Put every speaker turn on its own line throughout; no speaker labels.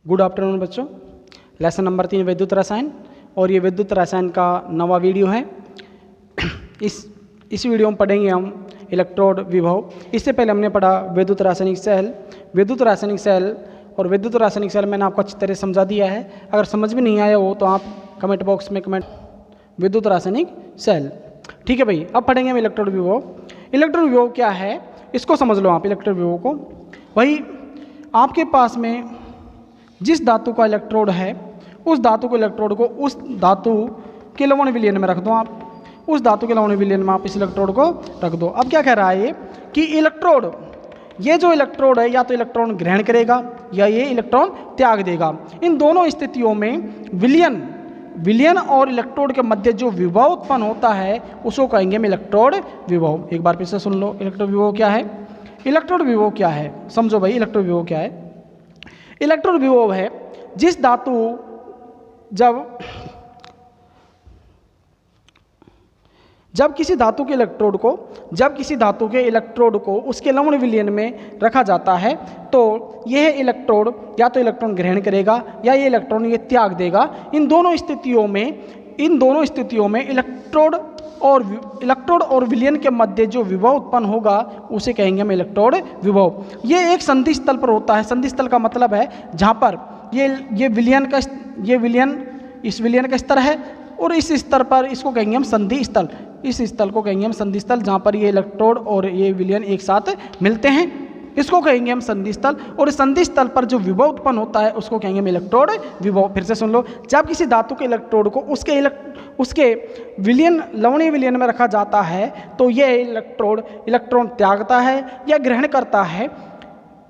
Good afternoon बच्चों। Lesson number 3 विद्युत रसायन, और ये विद्युत रसायन का नवा वीडियो है। इस वीडियो में पढ़ेंगे हम इलेक्ट्रोड विभव। इससे पहले हमने पढ़ा विद्युत रासायनिक सेल। विद्युत रासायनिक सेल और विद्युत रासायनिक सेल मैंने आपको अच्छी तरह समझा दिया है। अगर समझ में नहीं आया हो तो आप कमेंट बॉक्स में कमेंट विद्युत रासायनिक सेल। ठीक है भाई, अब पढ़ेंगे हम इलेक्ट्रोड विभव। इलेक्ट्रोड विभव क्या है इसको समझ लो आप। इलेक्ट्रोड विभव को वही आपके पास में जिस धातु का इलेक्ट्रोड है उस धातु के इलेक्ट्रोड को उस धातु के लवण विलयन में रख दो। आप उस धातु के लवण विलयन में आप इस इलेक्ट्रोड को रख दो। अब क्या कह रहा है ये कि इलेक्ट्रोड, ये जो इलेक्ट्रोड है या तो इलेक्ट्रॉन ग्रहण करेगा या ये इलेक्ट्रॉन त्याग देगा। इन दोनों स्थितियों में विलयन और इलेक्ट्रोड के मध्य जो विभव उत्पन्न होता है उसको कहेंगे हम इलेक्ट्रोड विभव। एक बार फिर से सुन लो, इलेक्ट्रोड विभव क्या है। इलेक्ट्रोड विभव क्या है समझो भाई। इलेक्ट्रोड विभव क्या है। इलेक्ट्रोड विभव है जिस धातु जब किसी धातु के इलेक्ट्रोड को उसके लवण विलयन में रखा जाता है तो यह इलेक्ट्रोड या तो इलेक्ट्रॉन ग्रहण करेगा या ये इलेक्ट्रॉन ये त्याग देगा। इन दोनों स्थितियों में इलेक्ट्रोड और विलयन के मध्य जो विभव उत्पन्न होगा उसे कहेंगे हम इलेक्ट्रोड विभव। ये एक संधि स्थल पर होता है। संधि स्थल का मतलब है जहाँ पर ये विलयन इस विलयन का स्तर है और इस स्तर पर इसको कहेंगे हम संधि स्थल। इस स्थल को कहेंगे हम संधि स्थल, जहाँ पर ये इलेक्ट्रोड और ये विलयन एक साथ मिलते हैं, इसको कहेंगे हम संधि स्थल। और इस संधि स्थल पर जो विभव उत्पन्न होता है उसको कहेंगे हम इलेक्ट्रोड विभव। फिर से सुन लो, जब किसी धातु के इलेक्ट्रोड को उसके विलयन लवणीय विलयन में रखा जाता है तो यह इलेक्ट्रॉन त्यागता है या ग्रहण करता है।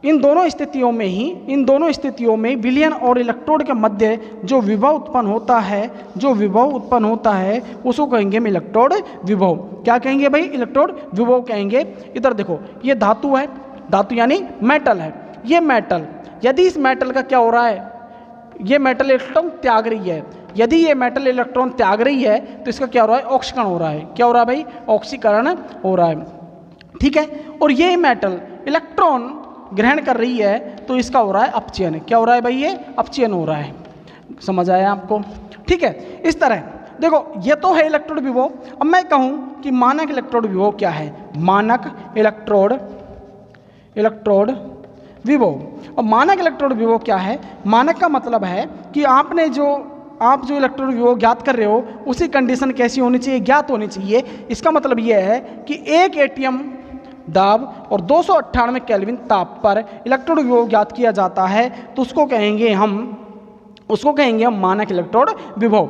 इन दोनों स्थितियों में विलयन और इलेक्ट्रोड के मध्य जो विभव उत्पन्न होता है उसको कहेंगे हम इलेक्ट्रोड विभव। क्या कहेंगे भाई? इलेक्ट्रोड विभव कहेंगे। इधर देखो, ये धातु है, धातु यानी मेटल है। ये मेटल, यदि इस मेटल का क्या हो रहा है, ये मेटल इलेक्ट्रॉन त्याग रही है। यदि ये मेटल इलेक्ट्रॉन त्याग रही है तो इसका क्या हो रहा है? ऑक्सीकरण हो रहा है। क्या हो रहा है भाई? ऑक्सीकरण हो रहा है। ठीक है। और ये मेटल इलेक्ट्रॉन ग्रहण कर रही है तो इसका हो रहा है अपचयन। क्या हो रहा है भाई? ये अपचयन हो रहा है। समझ आया आपको? ठीक है। इस तरह देखो, ये तो है इलेक्ट्रोड विभव। अब मैं कहूँ कि मानक इलेक्ट्रोड विभव क्या है। मानक इलेक्ट्रोड विभव। और मानक इलेक्ट्रोड विभव क्या है? मानक का मतलब है कि आप जो इलेक्ट्रोड विभव ज्ञात कर रहे हो उसी कंडीशन कैसी होनी चाहिए? ज्ञात होनी चाहिए। इसका मतलब ये है कि 1 एटीएम दाब और 298 केल्विन ताप पर इलेक्ट्रोड विभव ज्ञात किया जाता है तो उसको कहेंगे हम मानक इलेक्ट्रोड विभव।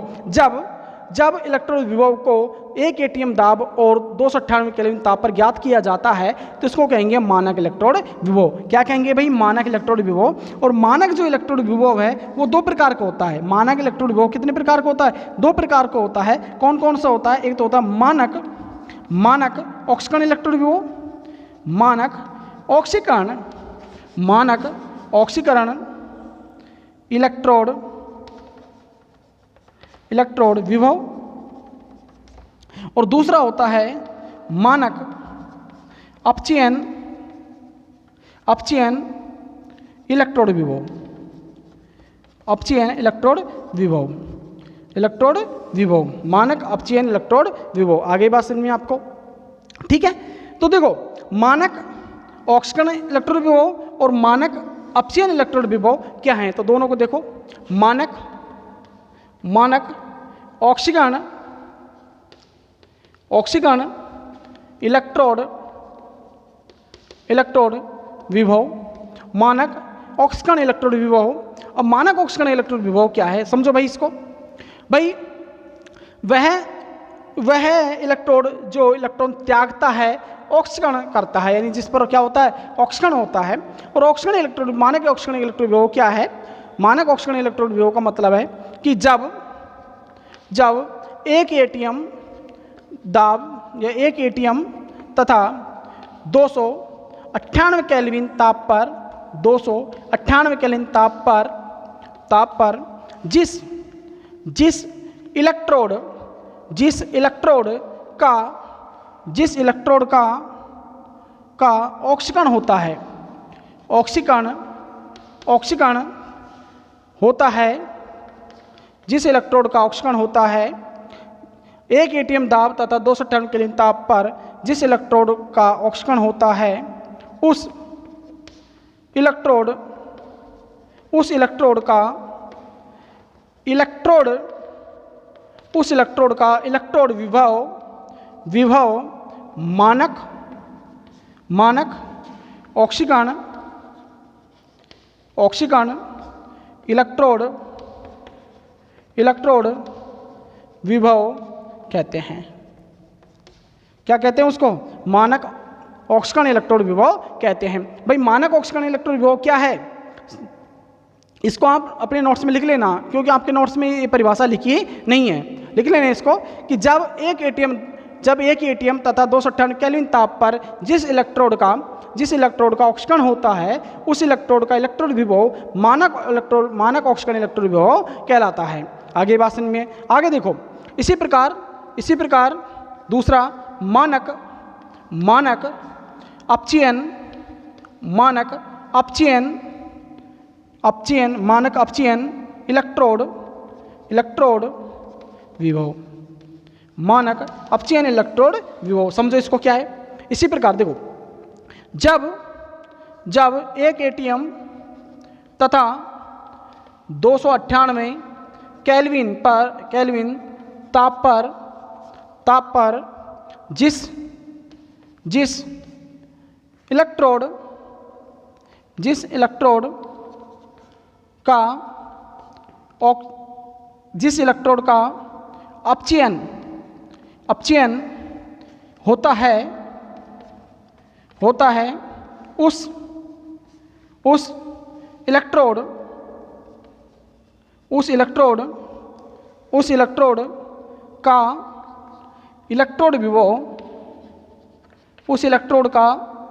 जब इलेक्ट्रोड विभव को 1 एटीएम दाब और 298 केल्विन ताप पर ज्ञात किया जाता है तो इसको कहेंगे मानक इलेक्ट्रोड विभव। क्या कहेंगे भाई? मानक इलेक्ट्रोड विभव। और मानक जो इलेक्ट्रोड विभव है वो 2 प्रकार का होता है। मानक इलेक्ट्रोड विभव कितने प्रकार का होता है? 2 प्रकार का होता है। कौन कौन सा होता है? एक तो होता है मानक ऑक्सीकरण इलेक्ट्रोड विभव, मानक ऑक्सीकरण इलेक्ट्रोड विभव। और दूसरा होता है मानक अपचयन इलेक्ट्रोड विभव। अपचयन इलेक्ट्रोड विभव, मानक अपचयन इलेक्ट्रोड विभव। आगे बात समझ में आपको? ठीक है। तो देखो, मानक ऑक्सीकरण इलेक्ट्रोड विभव और मानक अपचयन इलेक्ट्रोड विभव क्या है तो दोनों को देखो। मानक ऑक्सीकरण इलेक्ट्रोड विभव, मानक ऑक्सीकरण इलेक्ट्रोड विभव। और मानक ऑक्सीकरण इलेक्ट्रोड विभव क्या है समझो भाई इसको। भाई वह इलेक्ट्रोड जो इलेक्ट्रॉन त्यागता है, ऑक्सीकरण करता है, यानी जिस पर क्या होता है? ऑक्सीकरण होता है। और मानक ऑक्सीकरण इलेक्ट्रोड विभव क्या है? मानक ऑक्सीकरण इलेक्ट्रोड विभव का मतलब है कि जब 1 एटीएम दाब या 1 एटीएम तथा 298 केल्विन ताप पर जिस इलेक्ट्रोड का ऑक्सीकरण होता है, ऑक्सीकरण होता है, जिस इलेक्ट्रोड का ऑक्सीकरण होता है 1 एटीएम दाब तथा 298 केल्विन ताप पर जिस इलेक्ट्रोड का ऑक्सीकरण होता है उस इलेक्ट्रोड का इलेक्ट्रोड विभव मानक ऑक्सीकरण इलेक्ट्रोड विभव कहते हैं। क्या कहते हैं उसको? मानक ऑक्सीकरण इलेक्ट्रोड विभव कहते हैं। भाई मानक ऑक्सीकरण इलेक्ट्रोड विभव क्या है? इसको आप अपने नोट्स में लिख लेना, क्योंकि आपके नोट्स में ये परिभाषा लिखी नहीं है। लिख लेना इसको कि जब एक एटीएम तथा 298 केल्विन ताप पर जिस इलेक्ट्रोड का ऑक्सीकरण होता है उस इलेक्ट्रोड का इलेक्ट्रोड विभव मानक ऑक्सीकरण इलेक्ट्रोड विभव कहलाता है। आगे बात में आगे देखो, इसी प्रकार दूसरा मानक अपचयन इलेक्ट्रोड विभव। मानक अपचयन इलेक्ट्रोड विभव, समझो इसको क्या है। इसी प्रकार देखो, जब एक एटीएम तथा 298 केल्विन ताप पर जिस इलेक्ट्रोड का अपचयन होता है उस इलेक्ट्रोड का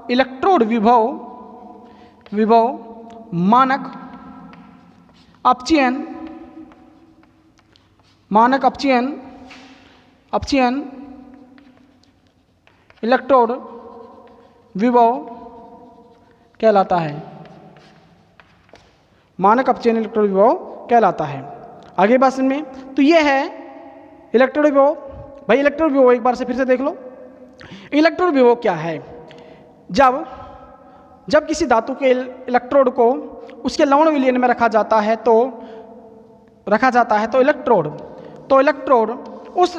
इलेक्ट्रोड विभव मानक अपचयन इलेक्ट्रोड विभव कहलाता है। मानक अपचयन इलेक्ट्रोड विभव कहलाता है। आगे बात में तो ये है इलेक्ट्रोड विभव। भाई इलेक्ट्रोड विभव एक बार से फिर से देख लो। इलेक्ट्रोड विभव क्या है? जब किसी धातु के इलेक्ट्रोड को उसके लवण विलयन में रखा जाता है तो इलेक्ट्रोड उस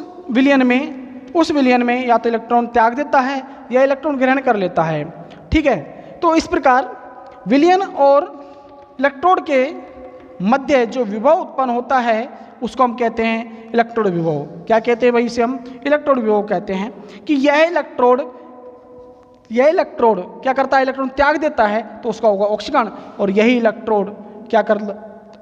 विलयन में या तो इलेक्ट्रॉन त्याग देता है या इलेक्ट्रॉन ग्रहण कर लेता है। ठीक है, तो इस प्रकार विलयन और इलेक्ट्रोड के मध्य जो विभव उत्पन्न होता है उसको हम कहते हैं इलेक्ट्रोड विभव। क्या कहते हैं भाई? इसे हम इलेक्ट्रोड विभव कहते हैं कि यह इलेक्ट्रोड क्या करता है? इलेक्ट्रॉन त्याग देता है तो उसका होगा ऑक्सीकरण, और यही इलेक्ट्रोड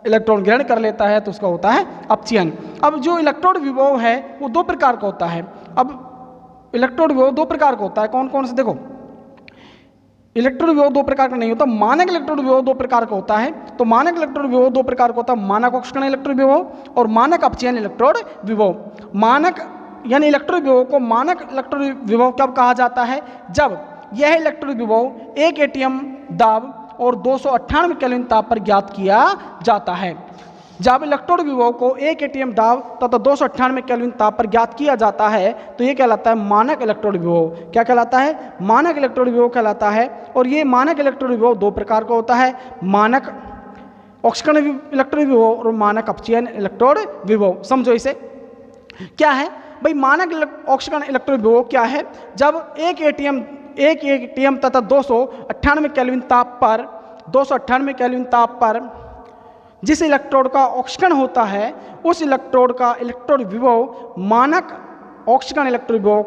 इलेक्ट्रॉन ग्रहण कर लेता है तो उसका होता है अपचयन। अब जो इलेक्ट्रोड विभव है वो 2 प्रकार का होता है। अब इलेक्ट्रोड विभव 2 प्रकार का होता है। कौन कौन से? देखो, इलेक्ट्रोड विभव 2 प्रकार का नहीं होता, मानक इलेक्ट्रोड विभव 2 प्रकार का होता है। तो मानक इलेक्ट्रोड विभव 2 प्रकार का होता है, मानक ऑक्सीकरण इलेक्ट्रोड विभव और मानक अपचयन इलेक्ट्रोड विभव। मानक यानी इलेक्ट्रोड विभव को मानक इलेक्ट्रोड विभव कब कहा जाता है? जब यह इलेक्ट्रोड विभव 1 एटीएम दाब और 298 केल्विन ताप पर ज्ञात किया जाता है। जब इलेक्ट्रोड विभव को 1 एटीएम दाब तथा 298 केल्विन ताप पर ज्ञात किया जाता है तो ये कहलाता है मानक इलेक्ट्रोड विभव। क्या कहलाता है? मानक इलेक्ट्रोड विभव कहलाता है। और ये मानक इलेक्ट्रोड विभव 2 प्रकार का होता है, मानक ऑक्सीकरण इलेक्ट्रोड विभव और मानक अपचयन इलेक्ट्रोड विभव। समझो इसे क्या है भाई? मानक ऑक्सीकरण इलेक्ट्रोड विभव क्या है? जब 1 एटीएम तथा 298 केल्विन ताप पर जिस इलेक्ट्रोड का ऑक्सीकरण होता है उस इलेक्ट्रोड का इलेक्ट्रोड विभव मानक ऑक्सीकरण इलेक्ट्रोड विभव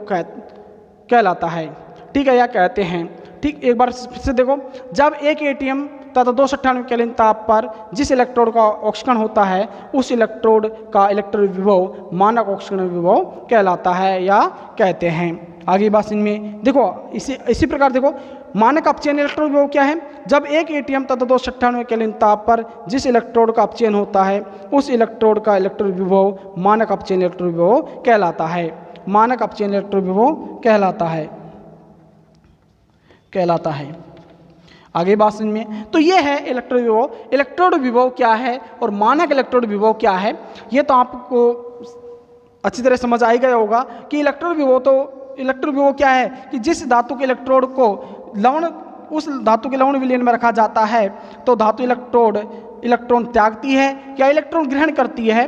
कहलाता है। ठीक है, या कहते हैं। ठीक, एक बार फिर से देखो, जब 1 एटीएम तथा 298 केल्विन ताप पर जिस इलेक्ट्रोड का ऑक्सीकरण होता है उस इलेक्ट्रोड का इलेक्ट्रोड विभव मानक ऑक्सीकरण विभव कहलाता है या कहते हैं। आगे बात इनमें देखो, इसी प्रकार देखो, मानक अपचयन इलेक्ट्रोड विभव क्या है? जब 1 एटीएम तथा 298 केल्विन ताप पर जिस इलेक्ट्रोड का अपचयन होता है उस इलेक्ट्रोड का इलेक्ट्रोड विभव मानक अपचयन इलेक्ट्रोड विभव कहलाता है। मानक अपचयन इलेक्ट्रोड विभव कहलाता है। आगे बात समझ में। तो ये है इलेक्ट्रोड विभव। इलेक्ट्रोड विभव क्या है और मानक इलेक्ट्रोड विभव क्या है, ये तो आपको अच्छी तरह समझ आ ही गया होगा कि इलेक्ट्रोड विभव क्या है कि जिस धातु के इलेक्ट्रोड को लवण उस धातु के लवण विलयन में रखा जाता है तो धातु इलेक्ट्रॉन त्यागती है या इलेक्ट्रॉन ग्रहण करती है।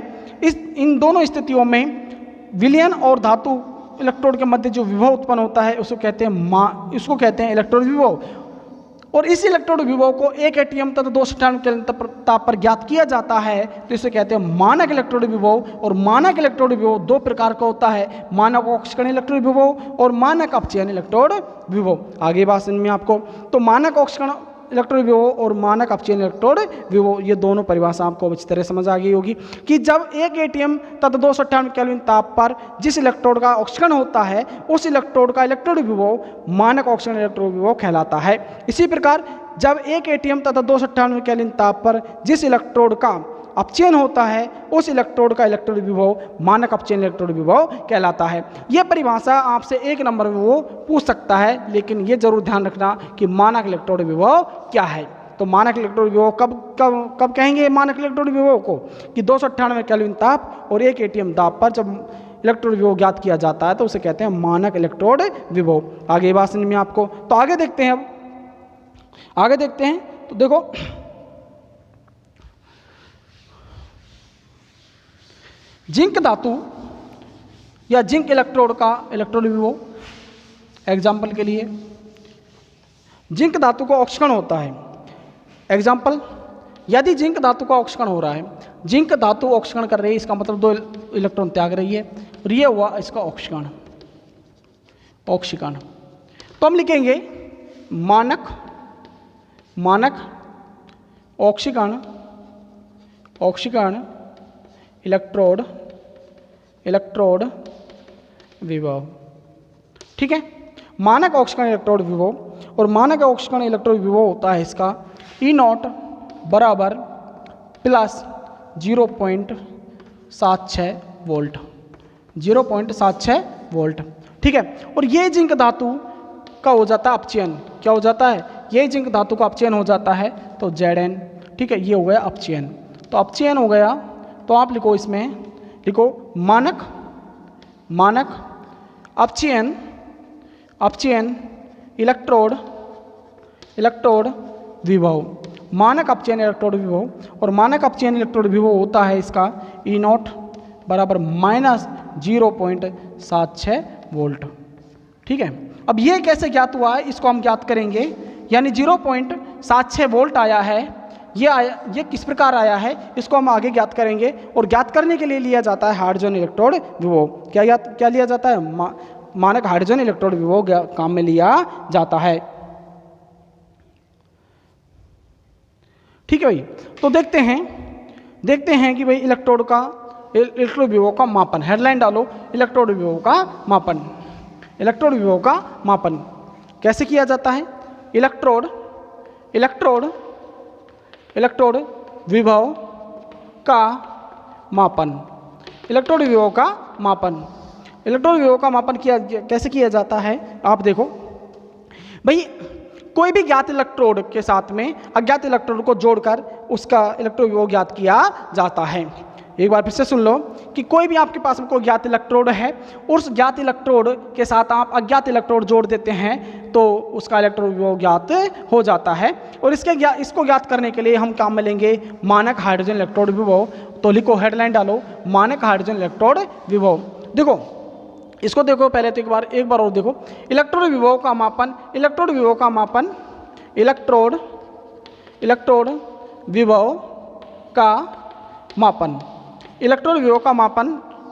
इन दोनों स्थितियों में विलयन और धातु इलेक्ट्रोड के मध्य जो विभव उत्पन्न होता है उसको कहते हैं इलेक्ट्रोड विभव। और इस इलेक्ट्रोड विभव को 1 एटीएम तथा 298 केल्विन ताप पर ज्ञात किया जाता है तो इसे कहते हैं मानक इलेक्ट्रोड विभव। और मानक इलेक्ट्रोड विभव 2 प्रकार का होता है, मानक ऑक्सीकरण इलेक्ट्रोड विभव और मानक अपचयन इलेक्ट्रोड विभव। आगे बात समझ में आपको। तो मानक ऑक्सीकरण इलेक्ट्रोड विभव और मानक अपचयन इलेक्ट्रोड विभव, ये दोनों परिभाषा आपको अच्छी तरह समझ आ गई होगी कि जब 1 एटीएम तथा 298 केल्विन ताप पर जिस इलेक्ट्रोड का ऑक्सीकरण होता है उस इलेक्ट्रोड का इलेक्ट्रोड विभव मानक ऑक्सीकरण इलेक्ट्रोड विभव कहलाता है। इसी प्रकार जब 1 एटीएम तथा 298 केल्विन ताप पर जिस इलेक्ट्रोड का अपचयन होता है उस इलेक्ट्रोड का इलेक्ट्रोड विभव मानक अपचयन इलेक्ट्रोड विभव कहलाता है। यह परिभाषा आपसे 1 नंबर में वो पूछ सकता है, लेकिन ये जरूर ध्यान रखना कि मानक इलेक्ट्रोड विभव क्या है। तो मानक इलेक्ट्रोड विभव कब कहेंगे मानक इलेक्ट्रोड विभव को कि 298 केल्विन ताप और 1 एटीएम ताप पर जब इलेक्ट्रोड विभव ज्ञात किया जाता है तो उसे कहते हैं मानक इलेक्ट्रोड विभव। आगे बात समझ में आपको। तो आगे देखते हैं, अब आगे देखते हैं। तो देखो जिंक धातु या जिंक इलेक्ट्रोड का इलेक्ट्रोड विभव, एग्जाम्पल के लिए जिंक धातु का ऑक्सीकरण होता है। एग्जाम्पल, यदि जिंक धातु का ऑक्सीकरण हो रहा है, जिंक धातु ऑक्सीकरण कर रही है, इसका मतलब 2 इलेक्ट्रॉन त्याग रही है और ये हुआ इसका ऑक्सीकरण। तो हम लिखेंगे मानक ऑक्सीकरण इलेक्ट्रोड विभव। ठीक है, मानक ऑक्सीकरण इलेक्ट्रोड विभव। और मानक ऑक्सीकरण इलेक्ट्रोड विभव होता है इसका E0 बराबर प्लस 0.76 वोल्ट, 0.76 वोल्ट। ठीक है, और ये जिंक धातु का हो जाता है अपचयन। क्या हो जाता है? ये जिंक धातु का अपचयन हो जाता है तो Zn। ठीक है, ये हो गया अपचयन। तो अपचयन हो गया तो आप लिखो, इसमें लिखो मानक अपचयन इलेक्ट्रोड विभव, मानक अपचयन इलेक्ट्रोड विभव। और मानक अपचयन इलेक्ट्रोड विभव होता है इसका E0 बराबर माइनस 0.76 वोल्ट। ठीक है, अब ये कैसे ज्ञात हुआ है इसको हम ज्ञात करेंगे। यानी 0.76 वोल्ट आया है, ये किस प्रकार आया है इसको हम आगे ज्ञात करेंगे। और ज्ञात करने के लिए लिया जाता है हाइड्रोजन इलेक्ट्रोड विभव। क्या लिया जाता है? मानक हाइड्रोजन इलेक्ट्रोड विभव काम में लिया जाता है। ठीक है भाई, तो देखते हैं कि भाई इलेक्ट्रोड विभव का मापन, हेडलाइन डालो, इलेक्ट्रोड विभव का मापन कैसे किया जाता है? इलेक्ट्रोड विभव का मापन, इलेक्ट्रोड विभव का मापन कैसे किया जाता है? आप देखो भाई, कोई भी ज्ञात इलेक्ट्रोड के साथ में अज्ञात इलेक्ट्रोड को जोड़कर उसका इलेक्ट्रोड विभव ज्ञात किया जाता है। एक बार फिर से सुन लो कि कोई भी आपके पास में कोई ज्ञात इलेक्ट्रोड है, उस ज्ञात इलेक्ट्रोड के साथ आप अज्ञात इलेक्ट्रोड जोड़ देते हैं तो उसका इलेक्ट्रोड विभव ज्ञात हो जाता है। और इसको ज्ञात करने के लिए हम काम में लेंगे मानक हाइड्रोजन इलेक्ट्रोड विभव। तो लिखो, हेडलाइन डालो, मानक हाइड्रोजन इलेक्ट्रोड विभव। देखो इसको देखो पहले तो एक बार और देखो, इलेक्ट्रोड विभव का मापन, इलेक्ट्रोड विभव का मापन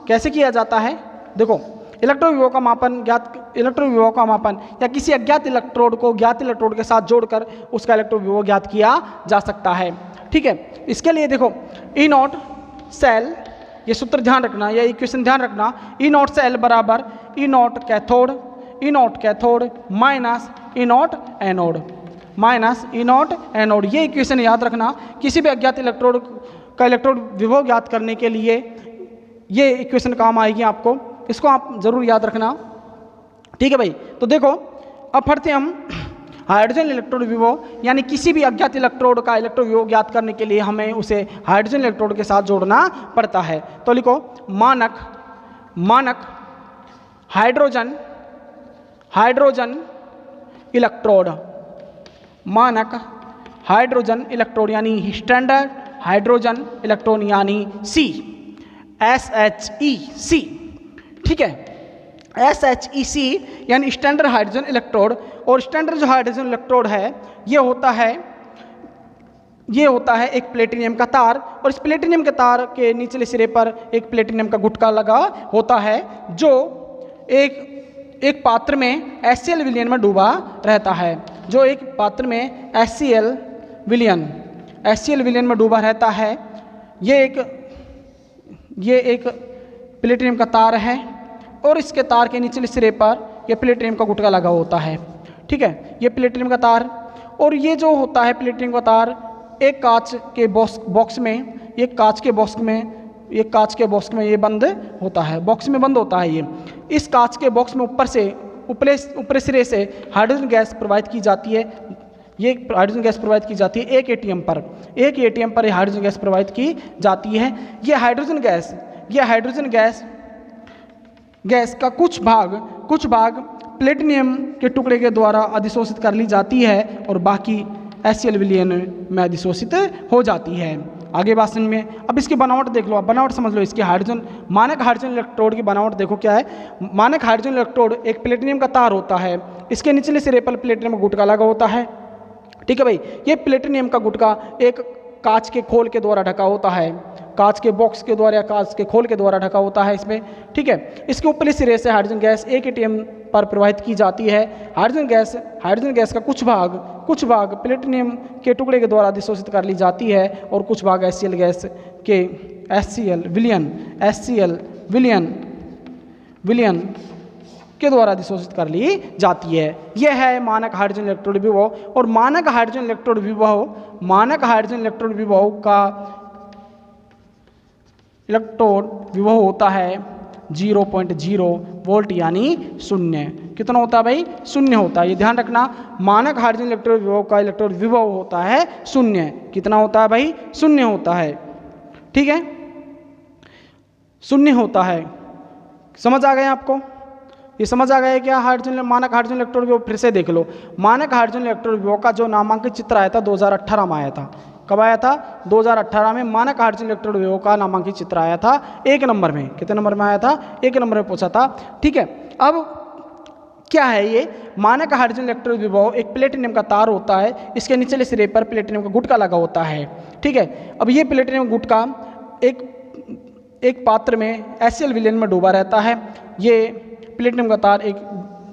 कैसे किया जाता है? देखो, इलेक्ट्रोड विभव का मापन या किसी अज्ञात इलेक्ट्रोड को ज्ञात इलेक्ट्रोड के साथ जोड़कर उसका इलेक्ट्रोड विभव ज्ञात किया जा सकता है। ठीक है, इसके लिए देखो E0 सेल, ये सूत्र ध्यान रखना, या इक्वेशन ध्यान रखना, E0 सेल बराबर E0 cathode minus E0 anode. ये इक्वेशन याद रखना। किसी भी अज्ञात इलेक्ट्रोड का इलेक्ट्रोड विभव ज्ञात करने के लिए ये इक्वेशन काम आएगी आपको, इसको आप जरूर याद रखना। ठीक है भाई, तो देखो अब पढ़ते हैं हाइड्रोजन इलेक्ट्रोड विभव यानी किसी भी अज्ञात इलेक्ट्रोड का इलेक्ट्रोड विभव ज्ञात करने के लिए हमें उसे हाइड्रोजन इलेक्ट्रोड के साथ जोड़ना पड़ता है। तो लिखो मानक हाइड्रोजन इलेक्ट्रोड, मानक हाइड्रोजन इलेक्ट्रोड यानी स्टैंडर्ड हाइड्रोजन इलेक्ट्रोड यानी SHEC, ठीक है, SHEC यानी स्टैंडर्ड हाइड्रोजन इलेक्ट्रोड। और स्टैंडर्ड जो हाइड्रोजन इलेक्ट्रोड है ये होता है एक प्लेटिनियम का तार, और इस प्लेटिनियम के तार के निचले सिरे पर एक प्लेटिनियम का गुटका लगा होता है जो एक पात्र में HCl विलयन में डूबा रहता है, जो एक पात्र में HCl विलयन में डूबा रहता है। ये एक प्लेटिनियम का तार है और इसके तार के निचले सिरे पर यह प्लेटिनियम का गुटका लगा होता है, ठीक है, ये प्लेटिनियम का तार। और ये जो होता है प्लेटिनियम का तार एक कांच के बॉक्स में ये बंद होता है, बॉक्स में बंद होता है। ये इस कांच के बॉक्स में ऊपर सिरे से हाइड्रोजन गैस प्रवाहित की जाती है। ये हाइड्रोजन गैस प्रवाहित की जाती है एक एटीएम पर ये हाइड्रोजन गैस प्रवाहित की जाती है। ये हाइड्रोजन गैस का कुछ भाग प्लेटिनियम के टुकड़े के द्वारा अधिशोषित कर ली जाती है और बाकी HCl विलयन में अधिशोषित हो जाती है। आगे बात समझ में। अब इसकी बनावट देख लो, आप बनावट समझ लो इसकी। मानक हाइड्रोजन इलेक्ट्रोड की बनावट देखो क्या है। मानक हाइड्रोजन इलेक्ट्रोड एक प्लेटिनियम का तार होता है, इसके निचले सिरे पर प्लेटिनियम का गुटका लगा होता है, ठीक है भाई। ये प्लेटिनियम का गुटका एक कांच के खोल के द्वारा ढका होता है, कांच के बॉक्स के द्वारा या कांच के खोल के द्वारा ढका होता है इसमें, ठीक है। इसके ऊपरी सिरे से हाइड्रोजन गैस एक एटीएम पर प्रवाहित की जाती है। हाइड्रोजन गैस का कुछ भाग प्लेटिनियम के टुकड़े के द्वारा अधिशोषित कर ली जाती है और कुछ भाग HCl गैस के HCl विलयन के द्वारा अधिशोषित कर ली जाती है। यह है मानक हाइड्रोजन इलेक्ट्रोड विभव। और मानक हाइड्रोजन इलेक्ट्रोड विभव का इलेक्ट्रोड विभव होता है 0.0 वोल्ट यानी 0। कितना होता है भाई? 0 होता है। ये ध्यान रखना, मानक हाइड्रोजन इलेक्ट्रोड विभव का इलेक्ट्रोड विभव होता है 0। कितना होता है भाई? 0 होता है, ठीक है, 0 होता है। समझ आ गया आपको? ये समझ आ गया क्या? मानक हाइड्रोजन इलेक्ट्रोड विभव फिर से देख लो। मानक हाइड्रोजन इलेक्ट्रोड विभव का जो नामांकित चित्र आया था 2018 में आया था। कब आया था? 2018 में मानक हाइड्रोजन इलेक्ट्रोड विभव का नामांकित चित्र आया था 1 नंबर में। कितने नंबर में आया था? 1 नंबर में पूछा था, ठीक है। अब क्या है ये? मानक हाइड्रोजन इलेक्ट्रोड विभव एक प्लेटिनियम का तार होता है, इसके निचले सिरे पर प्लेटिनियम का गुटका लगा होता है, ठीक है। अब ये प्लेटिनियम गुटका एक पात्र में HCl विलयन में डूबा रहता है। ये प्लेटिनियम का तार एक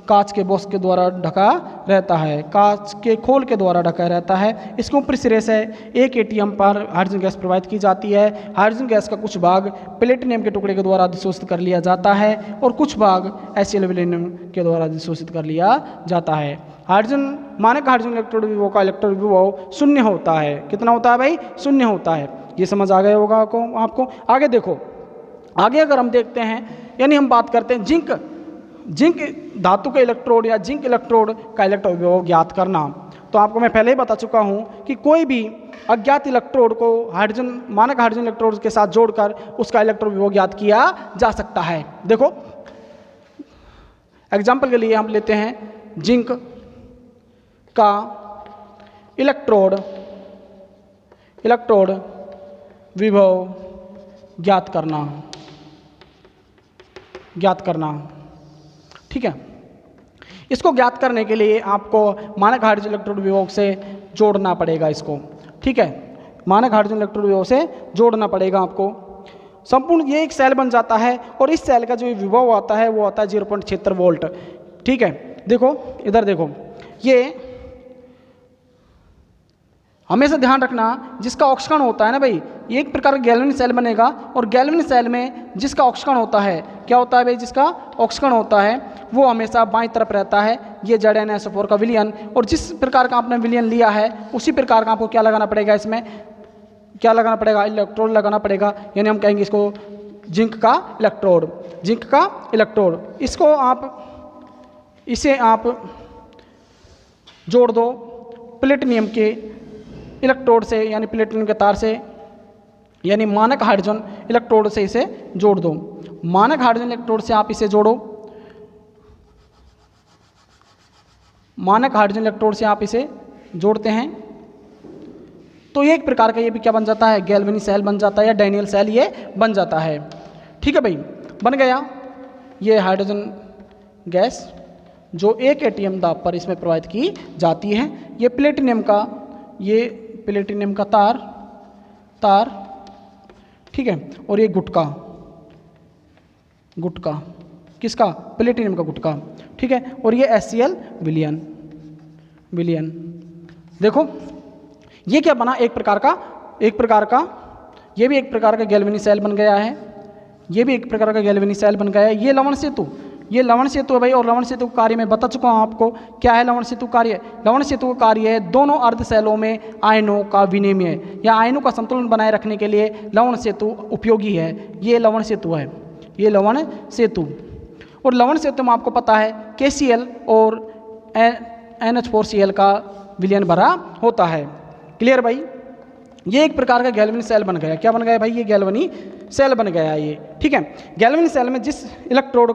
कांच के बॉक्स के द्वारा ढका रहता है, कांच के खोल के द्वारा ढका रहता है। इसके ऊपरी सिरे से एक एटीएम पर हाइड्रोजन गैस प्रवाहित की जाती है। हाइड्रोजन गैस का कुछ भाग प्लेटिनियम के टुकड़े के द्वारा अधिशोषित कर लिया जाता है और कुछ भाग HCl विलयन के द्वारा अधिशोषित कर लिया जाता है। मानक हाइड्रोजन इलेक्ट्रोड विभव का इलेक्ट्रोड विभव 0 होता है। कितना होता है भाई? 0 होता है। ये समझ आ गया होगा आपको। आगे देखो, आगे अगर हम देखते हैं, यानी हम बात करते हैं जिंक धातु के इलेक्ट्रोड या जिंक इलेक्ट्रोड का इलेक्ट्रोड विभव ज्ञात करना। तो आपको मैं पहले ही बता चुका हूं कि कोई भी अज्ञात इलेक्ट्रोड को मानक हाइड्रोजन इलेक्ट्रोड के साथ जोड़कर उसका इलेक्ट्रोड विभव ज्ञात किया जा सकता है। देखो एग्जाम्पल के लिए हम लेते हैं जिंक का इलेक्ट्रोड विभव ज्ञात करना, ठीक है। इसको ज्ञात करने के लिए आपको मानक हाइड्रोजन इलेक्ट्रोड विभव से जोड़ना पड़ेगा इसको, ठीक है। मानक हाइड्रोजन इलेक्ट्रोड विभव से जोड़ना पड़ेगा आपको। संपूर्ण ये एक सेल बन जाता है और इस सेल का जो विभव आता है वो आता है 0.76 वोल्ट, ठीक है। देखो इधर देखो, ये हमेशा ध्यान रखना, जिसका ऑक्सीकरण होता है ना भाई, ये एक प्रकार का गैल्वेनिक सेल बनेगा और गैल्वेनिक सेल में जिसका ऑक्सीकरण होता है, क्या होता है भाई? जिसका ऑक्सीकरण होता है वो हमेशा बाईं तरफ रहता है। ये ZnSO4 का विलयन, और जिस प्रकार का आपने विलयन लिया है उसी प्रकार का आपको क्या लगाना पड़ेगा? इसमें क्या लगाना पड़ेगा? इलेक्ट्रोड लगाना पड़ेगा। यानी हम कहेंगे इसको जिंक का इलेक्ट्रोड। इसे आप जोड़ दो प्लेटिनियम के इलेक्ट्रोड से, यानी प्लेटिनियम के तार से, यानी मानक हाइड्रोजन इलेक्ट्रोड से इसे जोड़ दो। मानक हाइड्रोजन इलेक्ट्रोड से आप इसे जोड़ो, मानक हाइड्रोजन इलेक्ट्रोड से आप इसे जोड़ते हैं तो ये एक प्रकार का ये भी क्या बन जाता है, गैल्वेनी सेल बन जाता है या डैनियल सेल ये बन जाता है। ठीक है भाई, बन गया ये हाइड्रोजन गैस जो 1 एटीएम दाब पर इसमें प्रवाहित की जाती है। ये प्लेटिनियम का तार ठीक है, और ये गुटका किसका, प्लेटिनियम का गुटका। ठीक है, और ये HCl विलियन। देखो ये क्या बना, एक प्रकार का ये भी एक प्रकार का गैल्वेनी सेल बन गया है, ये भी एक प्रकार का गैल्वेनी सेल बन गया है। ये लवण सेतु है भाई, और लवण सेतु का कार्य मैं बता चुका हूँ आपको। क्या है लवण सेतु कार्य? लवण सेतु का कार्य है दोनों अर्ध सेलों में आयनों का विनिमय या आयनों का संतुलन बनाए रखने के लिए लवण सेतु उपयोगी है। ये लवण सेतु है, ये लवण सेतु। और लवण सेतु में आपको पता है KCl और NH4Cl का विलयन भरा होता है। क्लियर भाई, ये एक प्रकार का गैल्वेनी सेल बन गया। क्या बन गया भाई? ये गैल्वेनी सेल बन गया ये। ठीक है, गैल्वेनी सेल में जिस इलेक्ट्रोड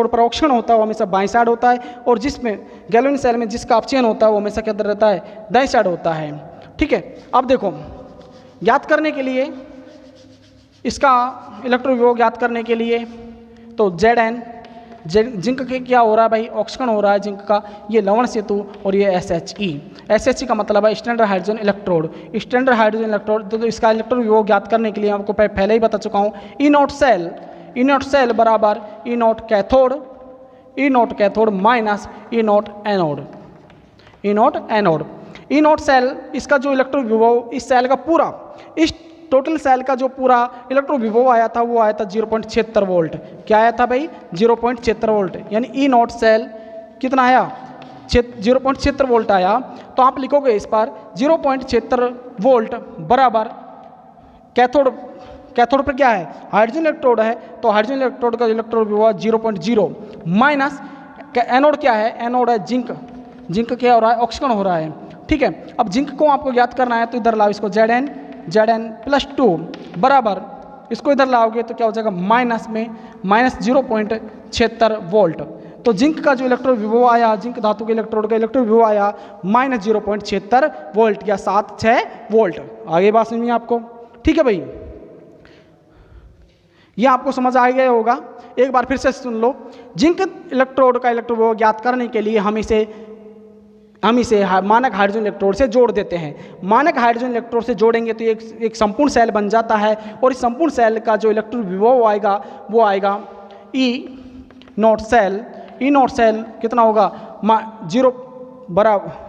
पर ऑक्सीजन होता है वो हमेशा बाईं साइड होता है, और जिसमें गैल्वेनी सेल में जिसका अपचयन होता है वो हमेशा किधर रहता है, दाईं साइड होता है। ठीक है, अब देखो ज्ञात करने के लिए इसका इलेक्ट्रॉन विभव ज्ञात करने के लिए तो Zn जिंक के क्या हो रहा है भाई, ऑक्सीजन हो रहा है जिंक का, ये लवण सेतु, और ये SHE का मतलब है standard hydrogen electrode. Standard hydrogen electrode तो इसका इलेक्ट्रॉन विभव ज्ञात करने के लिए आपको पहले ही बता चुका हूँ। E नॉट सेल बराबर E not cathode minus E not anode. E not cell इसका जो इलेक्ट्रॉन विभव इस सेल का पूरा, इस टोटल सेल का जो पूरा इलेक्ट्रॉन विभव आया था वो आया था 0.76 वोल्ट। क्या आया था भाई? 0.76 वोल्ट। यानी E नॉट सेल कितना आया? 0.76 वोल्ट आया। तो आप लिखोगे इस पर 0.76 वोल्ट बराबर कैथोड पर क्या है, हाइड्रोजन इलेक्ट्रोड है, तो हाइड्रोजन इलेक्ट्रोड का इलेक्ट्रॉन विभव 0.0 माइनस एनोड क्या है, एनोड है जिंक क्या हो रहा है, ऑक्सीजन हो रहा है। ठीक है, अब जिंक को आपको ज्ञात करना है तो इधर लाओ इसको Zn+2 बराबर, इसको इधर लाओगे तो क्या हो जाएगा, माइनस 0.76 वोल्ट। तो जिंक का जो इलेक्ट्रॉन विभव आया, जिंक धातु के इलेक्ट्रोड का इलेक्ट्रॉन विभव आया माइनस 0.76 वोल्ट या 76 वोल्ट। आगे बात सुनिए आपको। ठीक है भाई, ये आपको समझ आ गया होगा। एक बार फिर से सुन लो, जिंक इलेक्ट्रोड का इलेक्ट्रॉन विभव ज्ञात करने के लिए हम इसे मानक हाइड्रोजन इलेक्ट्रोड से जोड़ देते हैं। मानक हाइड्रोजन इलेक्ट्रोड से जोड़ेंगे तो एक संपूर्ण सेल बन जाता है, और इस संपूर्ण सेल का जो इलेक्ट्रॉन विभव आएगा वो आएगा E नॉट सेल कितना होगा,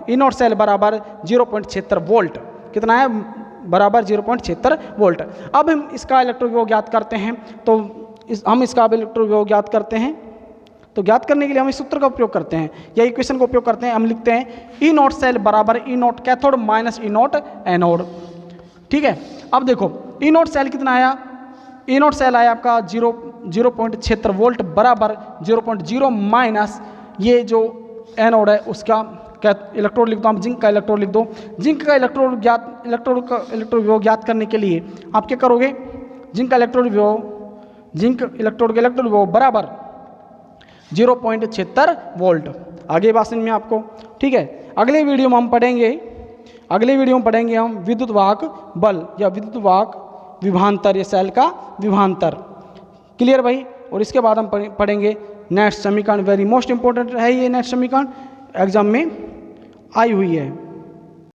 E नॉट सेल बराबर 0.76 वोल्ट। कितना है? बराबर 0.76 वोल्ट। अब हम इसका इलेक्ट्रॉन विभव ज्ञात करते हैं, तो हम इसका इलेक्ट्रॉन विभव ज्ञात करते हैं, तो ज्ञात करने के लिए हम इस सूत्र का उपयोग करते हैं या इक्वेशन का उपयोग करते हैं। हम लिखते हैं E नॉट सेल बराबर E not cathode minus E not anode. ठीक है, अब देखो E नॉट सेल कितना आया, E नॉट सेल आया आपका 0.76 वोल्ट बराबर 0.0 माइनस ये जो एनोड है उसका इलेक्ट्रोड लिख दो, हम जिंक का इलेक्ट्रोड लिख दो। जिंक का इलेक्ट्रोड विभव ज्ञात करने के लिए आप क्या करोगे, जिंक इलेक्ट्रोड के इलेक्ट्रोड विभव बराबर 0.76 वोल्ट। आगे बात समझ में आपको। ठीक है, अगले वीडियो में पढ़ेंगे हम विद्युत वाहक बल या विद्युत वाहक विभवांतर, या सेल का विभवांतर। क्लियर भाई? और इसके बाद हम पढ़ेंगे नेट समीकरण। वेरी मोस्ट इंपॉर्टेंट है ये नेट समीकरण, एग्जाम में आई हुई है।